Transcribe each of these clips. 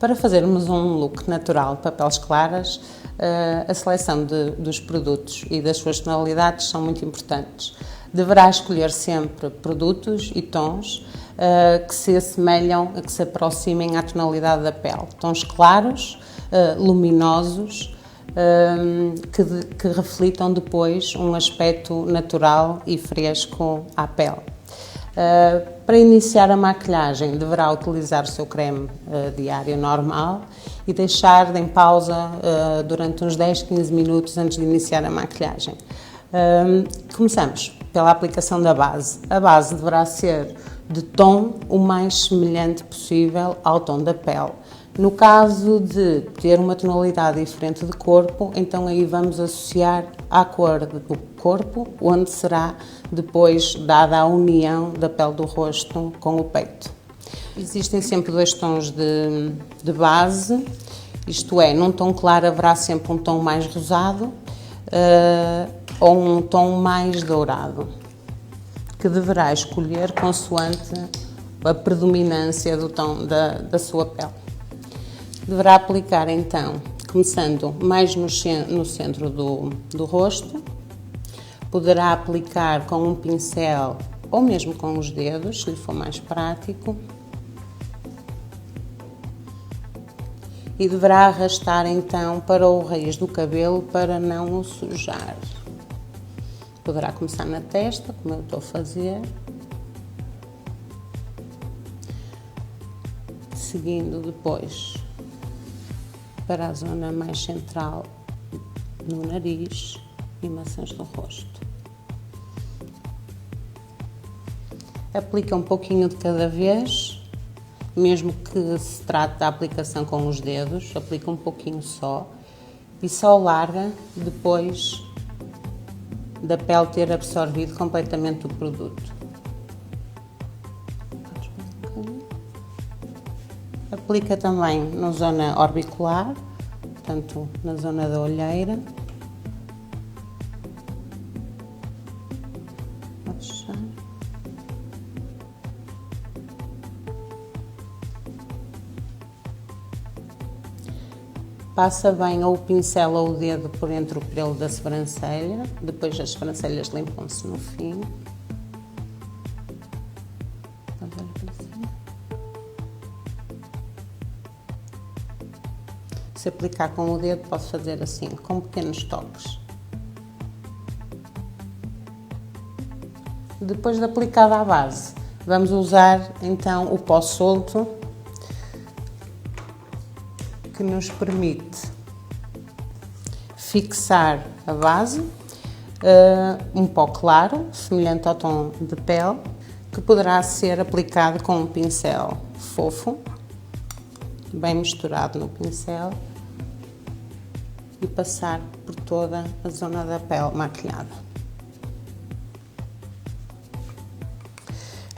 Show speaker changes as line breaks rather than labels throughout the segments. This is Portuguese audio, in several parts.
Para fazermos um look natural para peles claras, a seleção dos produtos e das suas tonalidades são muito importantes. Deverá escolher sempre produtos e tons que se assemelham, que se aproximem à tonalidade da pele. Tons claros, luminosos, que reflitam depois um aspecto natural e fresco à pele. Para iniciar a maquilhagem, deverá utilizar o seu creme diário normal e deixar em pausa durante uns 10-15 minutos antes de iniciar a maquilhagem. Começamos pela aplicação da base. A base deverá ser de tom o mais semelhante possível ao tom da pele. No caso de ter uma tonalidade diferente de corpo, então aí vamos associar à cor do corpo, onde será depois dada a união da pele do rosto com o peito. Existem sempre dois tons de base, isto é, num tom claro haverá sempre um tom mais rosado ou um tom mais dourado, que deverá escolher consoante a predominância do tom da sua pele. Deverá aplicar então, começando mais no centro do rosto, poderá aplicar com um pincel ou mesmo com os dedos, se lhe for mais prático, e deverá arrastar então para o raiz do cabelo para não o sujar. Poderá começar na testa, como eu estou a fazer, seguindo depois para a zona mais central no nariz e maçãs do rosto. Aplica um pouquinho de cada vez, mesmo que se trate da aplicação com os dedos, aplica um pouquinho só e só larga depois da pele ter absorvido completamente o produto. Aplica também na zona orbicular, portanto na zona da olheira. Pode fechar. Passa bem ou o pincel ou o dedo por entre o pelo da sobrancelha, depois as sobrancelhas limpam-se no fim. Se aplicar com o dedo, posso fazer assim, com pequenos toques. Depois de aplicada a base, vamos usar então o pó solto, que nos permite fixar a base, um pó claro, semelhante ao tom de pele, que poderá ser aplicado com um pincel fofo, bem misturado no pincel, e passar por toda a zona da pele maquilhada.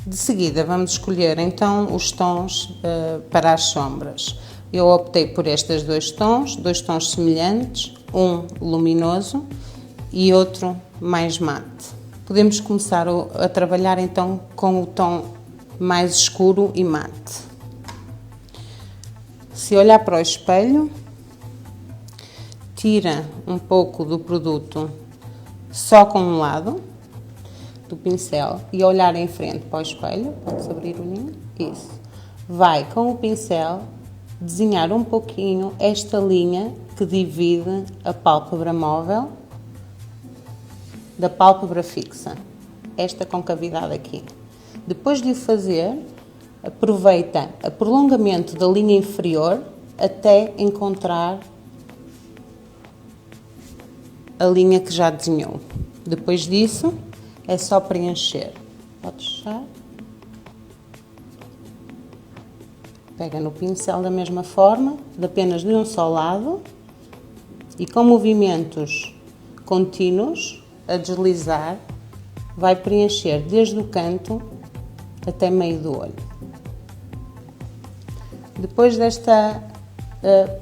De seguida vamos escolher então os tons para as sombras. Eu optei por estes dois tons semelhantes, um luminoso e outro mais mate. Podemos começar a trabalhar então com o tom mais escuro e mate. Se olhar para o espelho, tira um pouco do produto só com um lado do pincel e olhar em frente para o espelho, pode-se abrir o olhinho, isso. Vai com o pincel desenhar um pouquinho esta linha que divide a pálpebra móvel da pálpebra fixa, esta concavidade aqui. Depois de o fazer, aproveita o prolongamento da linha inferior até encontrar a linha que já desenhou. Depois disso, é só preencher. Pode fechar. Pega no pincel da mesma forma, de apenas de um só lado, e com movimentos contínuos, a deslizar, vai preencher desde o canto até meio do olho. Depois desta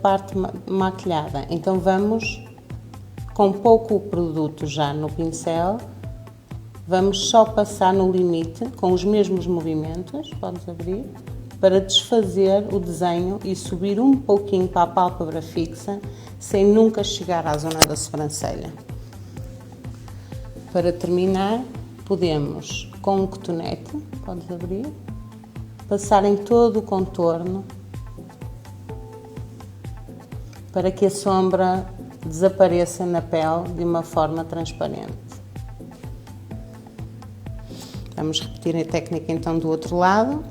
parte maquilhada, então vamos, com pouco produto já no pincel, vamos só passar no limite, com os mesmos movimentos, podes abrir, para desfazer o desenho e subir um pouquinho para a pálpebra fixa, sem nunca chegar à zona da sobrancelha. Para terminar, podemos, com um cotonete, podes abrir, passar em todo o contorno, para que a sombra desapareça na pele de uma forma transparente. Vamos repetir a técnica então do outro lado.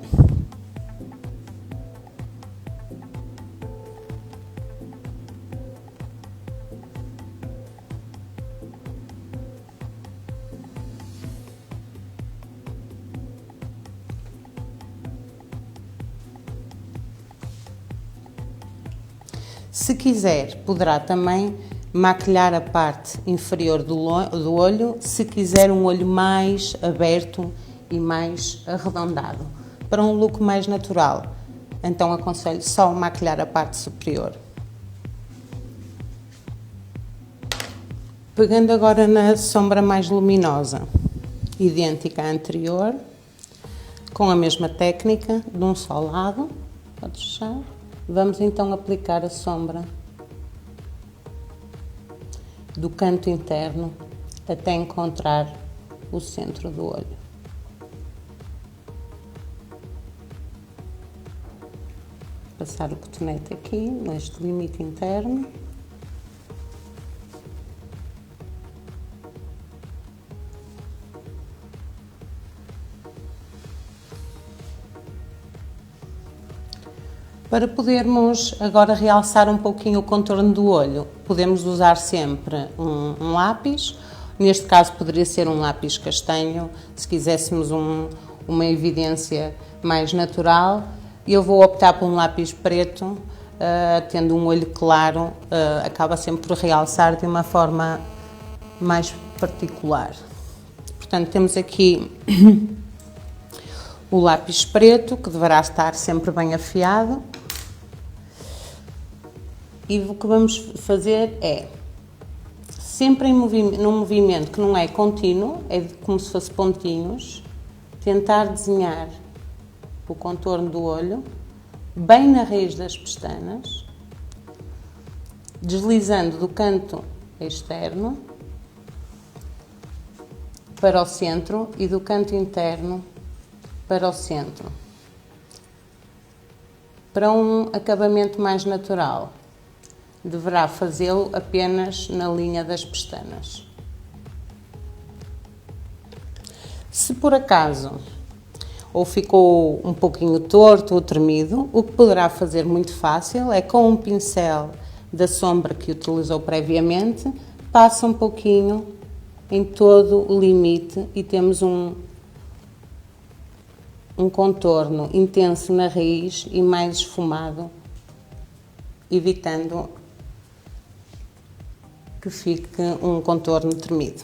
Se quiser, poderá também maquilhar a parte inferior do olho, se quiser um olho mais aberto e mais arredondado. Para um look mais natural, então aconselho só maquilhar a parte superior. Pegando agora na sombra mais luminosa, idêntica à anterior, com a mesma técnica, de um só lado, pode fechar. Vamos então aplicar a sombra do canto interno até encontrar o centro do olho. Passar o cotonete aqui, neste limite interno. Para podermos agora realçar um pouquinho o contorno do olho, podemos usar sempre um lápis. Neste caso poderia ser um lápis castanho, se quiséssemos uma evidência mais natural. Eu vou optar por um lápis preto, tendo um olho claro, acaba sempre por realçar de uma forma mais particular. Portanto, temos aqui o lápis preto, que deverá estar sempre bem afiado. E o que vamos fazer é, sempre num movimento que não é contínuo, é como se fosse pontinhos, tentar desenhar o contorno do olho, bem na raiz das pestanas, deslizando do canto externo para o centro e do canto interno para o centro. Para um acabamento mais natural, deverá fazê-lo apenas na linha das pestanas. Se por acaso ou ficou um pouquinho torto ou tremido, o que poderá fazer muito fácil é, com um pincel da sombra que utilizou previamente, passa um pouquinho em todo o limite e temos um contorno intenso na raiz e mais esfumado, evitando que fique um contorno tremido.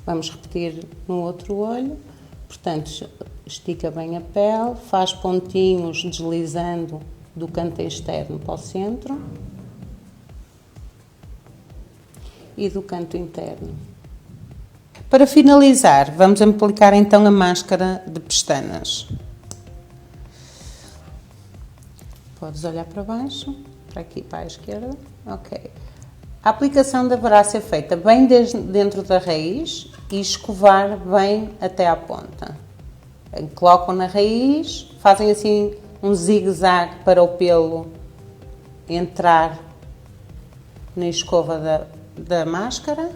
Vamos repetir no outro olho. Portanto, estica bem a pele, faz pontinhos deslizando do canto externo para o centro e do canto interno. Para finalizar, vamos aplicar então a máscara de pestanas. Podes olhar para baixo, para aqui, para a esquerda. Ok. A aplicação deverá ser feita bem dentro da raiz e escovar bem até à ponta. Colocam na raiz, fazem assim um zigue-zague para o pelo entrar na escova da máscara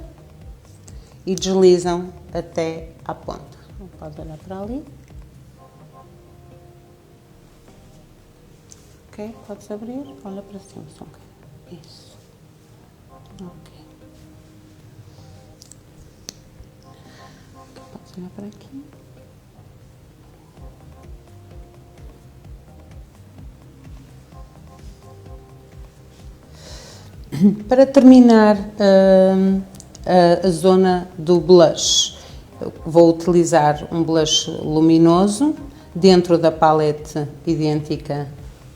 e deslizam até à ponta. Pode olhar para ali. Ok, podes abrir, olha para cima só um bocadinho. Isso. Ok. Podes olhar para aqui. Para terminar a zona do blush, vou utilizar um blush luminoso dentro da palete idêntica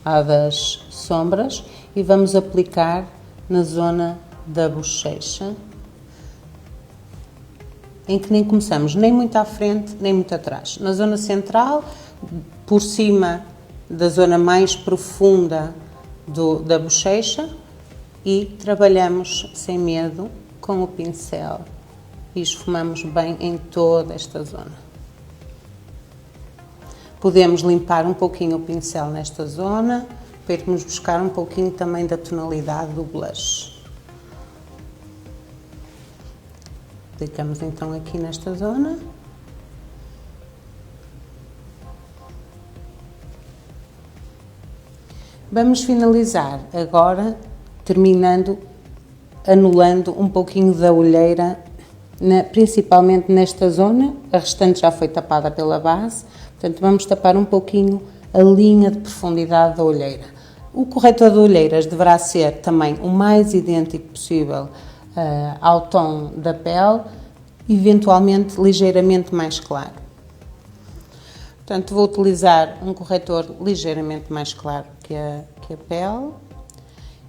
à das sombras e vamos aplicar na zona da bochecha, em que nem começamos nem muito à frente nem muito atrás. Na zona central, por cima da zona mais profunda da bochecha e trabalhamos sem medo com o pincel e esfumamos bem em toda esta zona. Podemos limpar um pouquinho o pincel nesta zona para irmos buscar um pouquinho também da tonalidade do blush. Aplicamos então aqui nesta zona. Vamos finalizar agora anulando um pouquinho da olheira, principalmente nesta zona. A restante já foi tapada pela base, portanto vamos tapar um pouquinho a linha de profundidade da olheira. O corretor de olheiras deverá ser também o mais idêntico possível ao tom da pele, eventualmente ligeiramente mais claro. Portanto, vou utilizar um corretor ligeiramente mais claro que a pele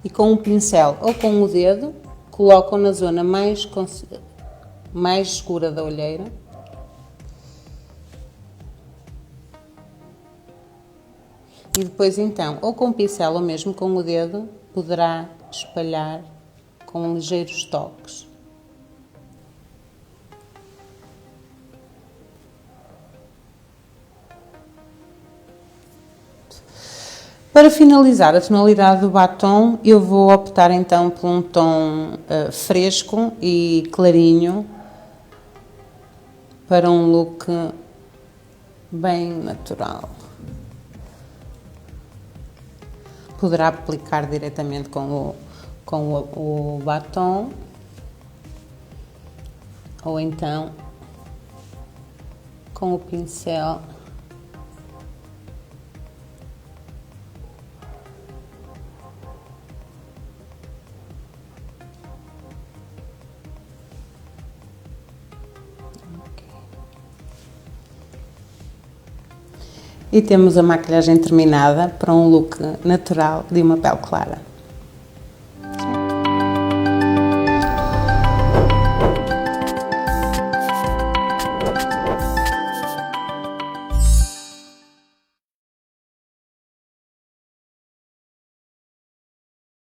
e com um pincel ou com o dedo coloco na zona mais escura da olheira. E depois então, ou com o pincel ou mesmo com o dedo, poderá espalhar com ligeiros toques. Para finalizar a tonalidade do batom, eu vou optar então por um tom fresco e clarinho para um look bem natural. Poderá aplicar diretamente com o batom ou então com o pincel. E temos a maquilhagem terminada para um look natural de uma pele clara.